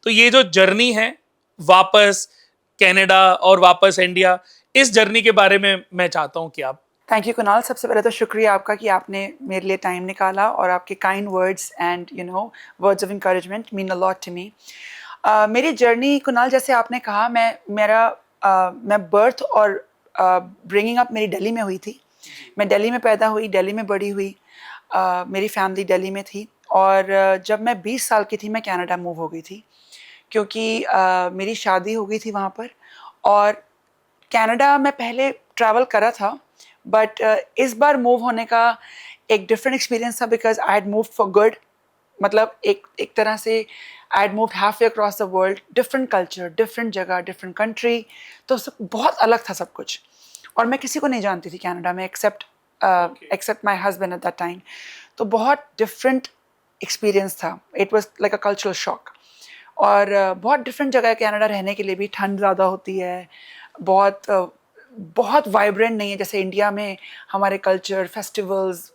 तो ये जो जर्नी है वापस कनाडा और वापस इंडिया, इस जर्नी के बारे में मैं चाहता हूं कि आप। थैंक यू कुणाल, सबसे पहले तो शुक्रिया आपका कि आपने मेरे लिए टाइम निकाला, और आपके kind words and words of encouragement mean a lot to me. मेरी जर्नी कुणाल, जैसे आपने कहा, मैं बर्थ और ब्रिंगिंग अप मेरी दिल्ली में हुई थी। मैं दिल्ली में पैदा हुई, दिल्ली में बड़ी हुई। मेरी फैमिली दिल्ली में थी, और जब मैं 20 साल की थी मैं कनाडा मूव हो गई थी, क्योंकि मेरी शादी हो गई थी वहाँ पर। और कनाडा में पहले ट्रैवल करा था, बट इस बार मूव होने का एक डिफरेंट एक्सपीरियंस था, because I had move for good. मतलब एक तरह से I had move half way across the world, different culture, different जगह, डिफरेंट कंट्री। तो सब बहुत अलग था सब कुछ, और मैं किसी को नहीं जानती थी कनाडा में except my husband at that time. तो बहुत डिफरेंट एक्सपीरियंस था। It was like a cultural shock. और बहुत डिफरेंट जगह है कनाडा रहने के लिए भी। ठंड ज़्यादा होती है, बहुत वाइब्रेंट नहीं है जैसे इंडिया में हमारे कल्चर, फेस्टिवल्स,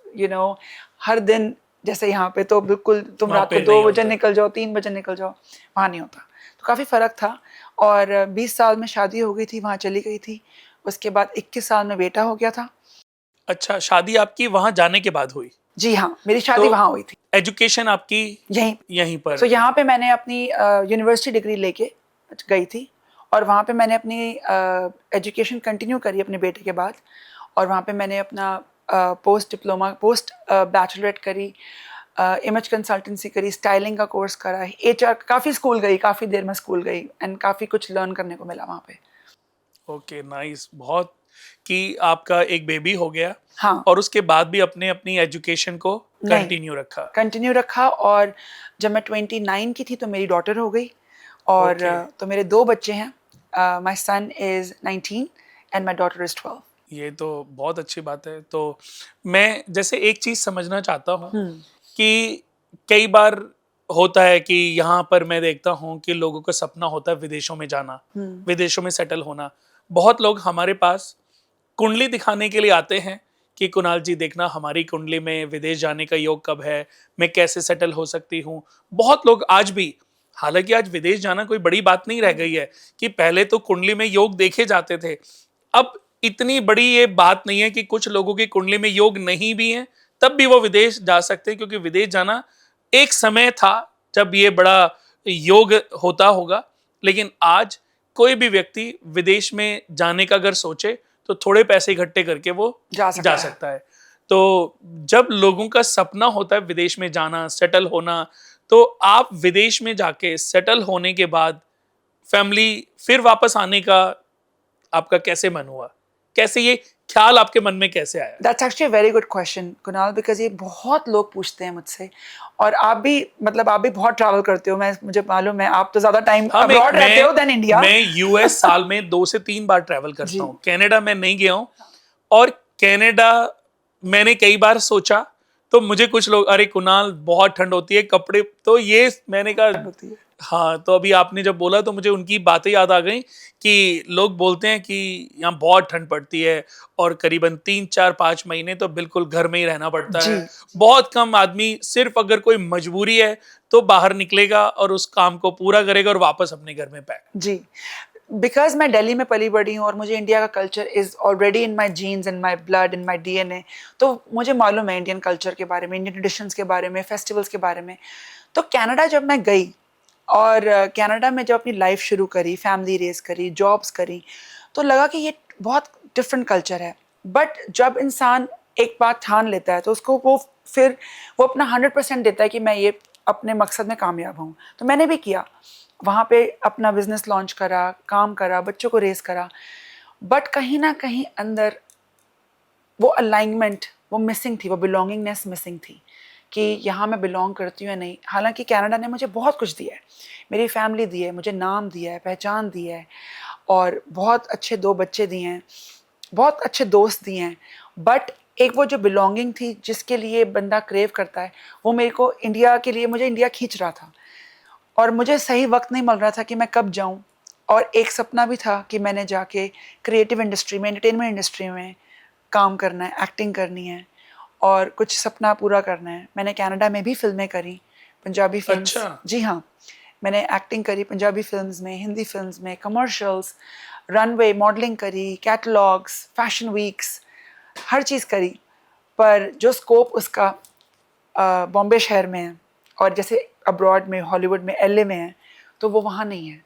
हर दिन। जैसे यहाँ पे तो बिल्कुल तुम वहां रात को पे 2 बजे निकल जाओ, 3 बजे निकल जाओ, वहाँ नहीं होता। तो काफ़ी फ़र्क था। और 20 साल में शादी हो गई थी, वहाँ चली गई थी। उसके बाद 21 साल में बेटा हो गया था। अच्छा, शादी आपकी वहां जाने के बाद हुई? जी हाँ, मेरी तो शादी वहाँ हुई थी, एजुकेशन आपकी यहीं। यहीं पर? सो यहाँ पे मैंने अपनी यूनिवर्सिटी डिग्री लेके गई थी, और वहाँ पे मैंने अपनी एजुकेशन कंटिन्यू करी अपने बेटे के बाद। और वहाँ पे मैंने अपना पोस्ट बैचलरेट करी, इमेज कंसल्टेंसी करी, स्टाइलिंग का कोर्स करा, HR, काफ़ी स्कूल गई, काफ़ी देर में स्कूल गई, एंड काफ़ी कुछ लर्न करने को मिला वहाँ पे। Okay, nice. बहुत कि आपका एक बेबी हो गया हाँ। और उसके बाद भी अपने अपनी एजुकेशन को नहीं, कंटिन्यू रखा। कंटिन्यू रखा। और जब मैं 29 की थी तो मेरी डॉटर हो गई। और ओके, तो मेरे 2 बच्चे हैं। My son is 19 and my daughter is 12। ये तो बहुत अच्छी बात है। तो मैं जैसे एक चीज समझना चाहता हूँ कि कई बार होता है कि यहाँ पर मैं देखता हूँ कि लोगों का सपना होता है विदेशों में जाना, विदेशों में सेटल होना। बहुत लोग हमारे पास कुंडली दिखाने के लिए आते हैं कि कुणाल जी देखना हमारी कुंडली में विदेश जाने का योग कब है, मैं कैसे सेटल हो सकती हूँ। बहुत लोग आज भी, हालांकि आज विदेश जाना कोई बड़ी बात नहीं रह गई है, कि पहले तो कुंडली में योग देखे जाते थे। अब इतनी बड़ी ये बात नहीं है कि कुछ लोगों की कुंडली में योग नहीं भी है तब भी वो विदेश जा सकते हैं, क्योंकि विदेश जाना एक समय था जब ये बड़ा योग होता होगा। लेकिन आज कोई भी व्यक्ति विदेश में जाने का अगर सोचे तो थोड़े पैसे इकट्ठे करके वो जा जा सकता है। सकता है। तो जब लोगों का सपना होता है विदेश में जाना, सेटल होना, तो आप विदेश में जाके सेटल होने के बाद फैमिली फिर वापस आने का आपका कैसे मन हुआ? कैसे ये ख्याल आपके मन में कैसे आया? That's actually a very good question Kunal, because ये बहुत लोग पूछते हैं मुझसे। और आप भी, मतलब आप भी बहुत ट्रैवल करते हो, मैं मुझे मालूम है, आप तो ज़्यादा टाइम हाँ, अब्रॉड रहते हो देन इंडिया। मैं यूएस साल में 2 से 3 बार ट्रैवल करता जी। हूँ। कनाडा मैं नहीं गया हूँ। और कनाडा मैंने कई बार सोचा, तो मुझे कुछ लोग, अरे कुणाल बहुत ठंड होती है, कपड़े, तो ये मैंने कहा ठंड होती है। हाँ। तो अभी आपने जब बोला तो मुझे उनकी बातें याद आ गई कि लोग बोलते हैं कि यहाँ बहुत ठंड पड़ती है और करीबन 3 4 5 महीने तो बिल्कुल घर में ही रहना पड़ता जी। है। बहुत कम आदमी, सिर्फ अगर कोई मजबूरी है तो बाहर निकलेगा और उस काम को पूरा करेगा और वापस अपने घर में पैक। जी, बिकॉज मैं दिल्ली में पली बड़ी हूँ, और मुझे इंडिया का culture is already in my genes, in my blood, in my DNA। तो मुझे मालूम है इंडियन कल्चर के बारे में, इंडियन ट्रेडिशंस के बारे में, फेस्टिवल्स के बारे में। तो कनाडा जब मैं गई, और कनाडा में जब अपनी लाइफ शुरू करी, फैमिली रेज करी, जॉब्स करी, तो लगा कि ये बहुत डिफरेंट कल्चर है। बट जब इंसान एक बात ठान लेता है तो उसको फिर वो अपना 100% देता है कि मैं ये अपने मकसद में कामयाब हूँ। तो मैंने भी किया, वहाँ पे अपना बिजनेस लॉन्च करा, काम करा, बच्चों को रेस करा। बट कहीं ना कहीं अंदर वो अलाइनमेंट, वो मिसिंग थी, वो बिलोंगिंगनेस मिसिंग थी, कि यहाँ मैं बिलोंग करती हूँ या नहीं। हालांकि कनाडा ने मुझे बहुत कुछ दिया है, मेरी फैमिली दी है, मुझे नाम दिया है, पहचान दी है, और बहुत अच्छे 2 बच्चे दिए हैं, बहुत अच्छे दोस्त दिए हैं। बट एक वो जो बिलोंगिंग थी जिसके लिए बंदा क्रेव करता है, वो मेरे को इंडिया के लिए, मुझे इंडिया खींच रहा था। और मुझे सही वक्त नहीं मिल रहा था कि मैं कब जाऊं। और एक सपना भी था कि मैंने जाके क्रिएटिव इंडस्ट्री में, एंटरटेनमेंट इंडस्ट्री में काम करना है, एक्टिंग करनी है, और कुछ सपना पूरा करना है। मैंने कनाडा में भी फिल्में करी, पंजाबी अच्छा। फिल्म्स। जी हाँ, मैंने एक्टिंग करी पंजाबी फिल्म्स में, हिंदी फिल्म्स में, कमर्शियल्स, रनवे मॉडलिंग करी, कैटलॉग्स, फैशन वीक्स, हर चीज़ करी। पर जो स्कोप उसका बॉम्बे शहर में है और जैसे अब्रॉड में, हॉलीवुड में, एलए में है, तो वो वहाँ नहीं है।